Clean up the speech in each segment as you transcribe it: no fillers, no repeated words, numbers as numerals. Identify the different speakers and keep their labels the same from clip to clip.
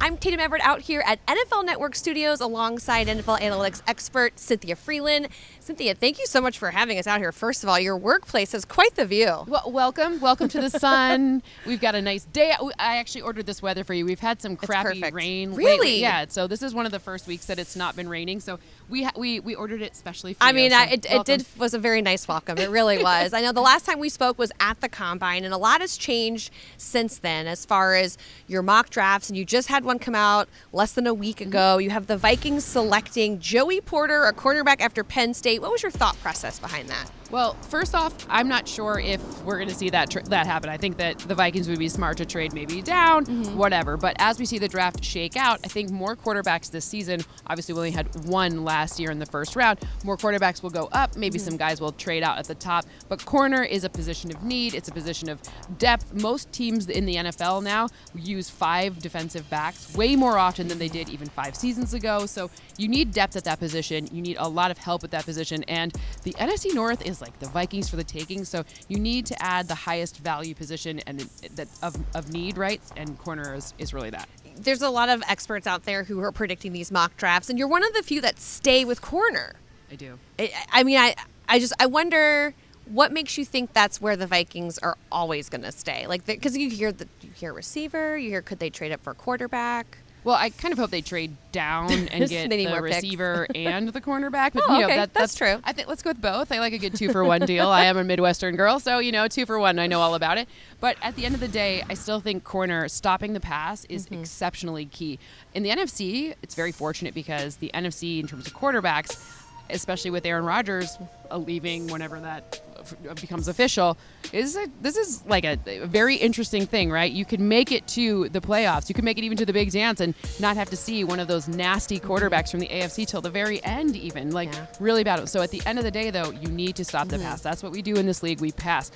Speaker 1: I'm Tatum Everett out here at NFL Network Studios alongside NFL analytics expert Cynthia Frelund. Cynthia, thank you so much for having us out here. First of all, your workplace has quite the view.
Speaker 2: Well, welcome to the sun. We've got a nice day. I actually ordered this weather for you. We've had some crappy rain.
Speaker 1: Really?
Speaker 2: Lately. Yeah. So this is one of the first weeks that it's not been raining. So we ordered it specially for you.
Speaker 1: I mean,
Speaker 2: So
Speaker 1: it was a very nice welcome. It really was. I know the last time we spoke was at the Combine, and a lot has changed since then as far as your mock drafts, and you just had one come out less than a week ago. You have the Vikings selecting Joey Porter, a cornerback after Penn State. What was your thought process behind that?
Speaker 2: Well, first off, I'm not sure if we're going to see that happen. I think that the Vikings would be smart to trade maybe down, whatever. But as we see the draft shake out, I think more quarterbacks this season, obviously we only had one last year in the first round, more quarterbacks will go up. Maybe some guys will trade out at the top. But corner is a position of need. It's a position of depth. Most teams in the NFL now use 5 defensive backs way more often than they did even 5 seasons ago. So you need depth at that position. You need a lot of help at that position. And the NFC North is like the Vikings for the taking, so you need to add the highest value position and that of need, right? And corner is really that.
Speaker 1: There's a lot of experts out there who are predicting these mock drafts, and you're one of the few that stay with corner.
Speaker 2: I do.
Speaker 1: I wonder what makes you think that's where the Vikings are always going to stay, like because you hear receiver, you hear could they trade up for quarterback.
Speaker 2: Well, I kind of hope they trade down and get the receiver and the cornerback. But,
Speaker 1: okay. That's true.
Speaker 2: I think let's go with both. I like a good 2-for-1 deal. I am a Midwestern girl, so, 2-for-1. I know all about it. But at the end of the day, I still think corner stopping the pass is exceptionally key. In the NFC, it's very fortunate because the NFC, in terms of quarterbacks, especially with Aaron Rodgers leaving whenever that becomes official, this is like a very interesting thing, right? You can make it to the playoffs. You can make it even to the big dance and not have to see one of those nasty quarterbacks from the AFC till the very end even, really bad. So at the end of the day, though, you need to stop the pass. That's what we do in this league. We pass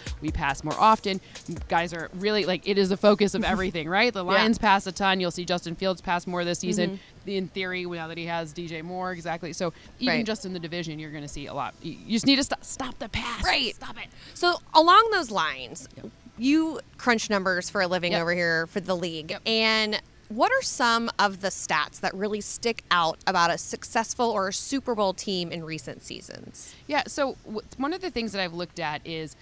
Speaker 2: more often. Guys are really, it is the focus of everything, right? The Lions pass a ton. You'll see Justin Fields pass more this season. In theory, now that he has DJ Moore, exactly. So even just in the division, you're going to see a lot. You just need to stop the pass.
Speaker 1: Right.
Speaker 2: Stop it.
Speaker 1: So along those lines, you crunch numbers for a living over here for the league. And what are some of the stats that really stick out about a successful or a Super Bowl team in recent seasons?
Speaker 2: Yeah, so one of the things that I've looked at is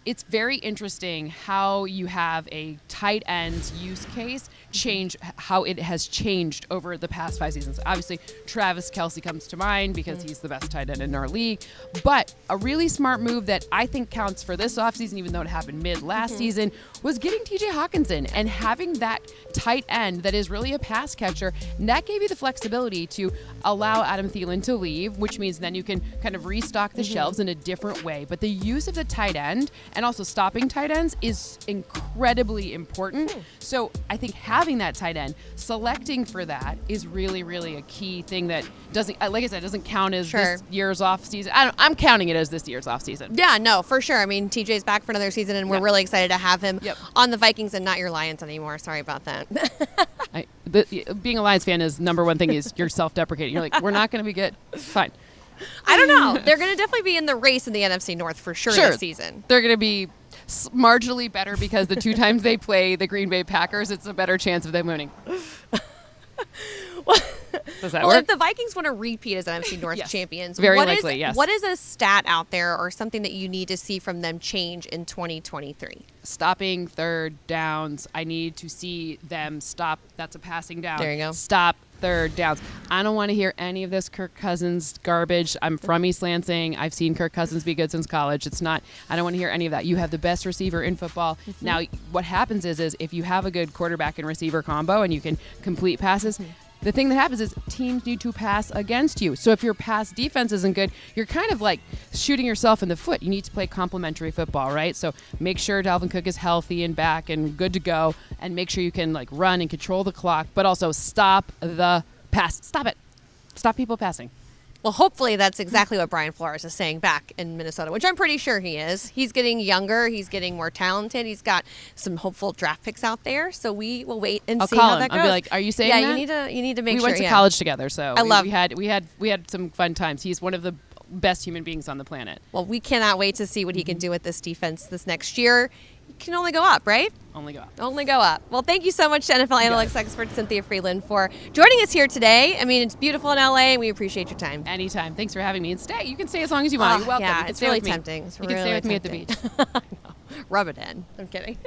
Speaker 2: it's very interesting how you have a tight end use case change, how it has changed over the past 5 seasons. Obviously, Travis Kelce comes to mind because he's the best tight end in our league. But a really smart move that I think counts for this offseason, even though it happened mid-last season, was getting TJ Hockenson and having that tight end that is really a pass catcher. And that gave you the flexibility to allow Adam Thielen to leave, which means then you can kind of restock the shelves in a different way. But the use of the tight end and also stopping tight ends is incredibly important. So I think having that tight end, selecting for that is really, really a key thing that doesn't, like I said, doesn't count as this year's off season. I'm counting it as this year's off season.
Speaker 1: Yeah, no, for sure. I mean, TJ's back for another season, and we're really excited to have him on the Vikings and not your Lions anymore. Sorry about that.
Speaker 2: Being a Lions fan is number one thing is you're self-deprecating. You're like, we're not going to be good. Fine.
Speaker 1: I don't know. They're going to definitely be in the race in the NFC North for sure this season.
Speaker 2: They're going to be marginally better because the 2 times they play the Green Bay Packers, it's a better chance of them winning. Does that work?
Speaker 1: If the Vikings want to repeat as NFC North champions,
Speaker 2: very likely, yes.
Speaker 1: What is a stat out there or something that you need to see from them change in 2023?
Speaker 2: Stopping third downs. I need to see them stop. That's a passing down.
Speaker 1: There you go.
Speaker 2: Stop third downs. I don't want to hear any of this Kirk Cousins garbage. I'm from East Lansing. I've seen Kirk Cousins be good since college. I don't want to hear any of that. You have the best receiver in football. Now, what happens is if you have a good quarterback and receiver combo and you can complete passes, the thing that happens is teams need to pass against you. So if your pass defense isn't good, you're kind of like shooting yourself in the foot. You need to play complementary football, right? So make sure Dalvin Cook is healthy and back and good to go, and make sure you can run and control the clock, but also stop the pass. Stop it. Stop people passing.
Speaker 1: Well, hopefully that's exactly what Brian Flores is saying back in Minnesota, which I'm pretty sure he is. He's getting younger. He's getting more talented. He's got some hopeful draft picks out there. So we will wait and see how that goes.
Speaker 2: I'll be like, are you saying that?
Speaker 1: Yeah, you need to make sure.
Speaker 2: We went to college together, so we had some fun times. He's one of the best human beings on the planet.
Speaker 1: Well, we cannot wait to see what he can do with this defense this next year. can only go up, right?
Speaker 2: Only go up.
Speaker 1: Only go up. Well, thank you so much to NFL analytics expert Cynthia Frelund for joining us here today. I mean, it's beautiful in LA, and we appreciate your time.
Speaker 2: Anytime. Thanks for having me. And stay. You can stay as long as you want. You're welcome.
Speaker 1: Yeah,
Speaker 2: You can
Speaker 1: it's
Speaker 2: stay
Speaker 1: really
Speaker 2: with me.
Speaker 1: tempting. It's
Speaker 2: you
Speaker 1: really
Speaker 2: can stay with
Speaker 1: tempting.
Speaker 2: me at the beach.
Speaker 1: Rub it in. I'm kidding.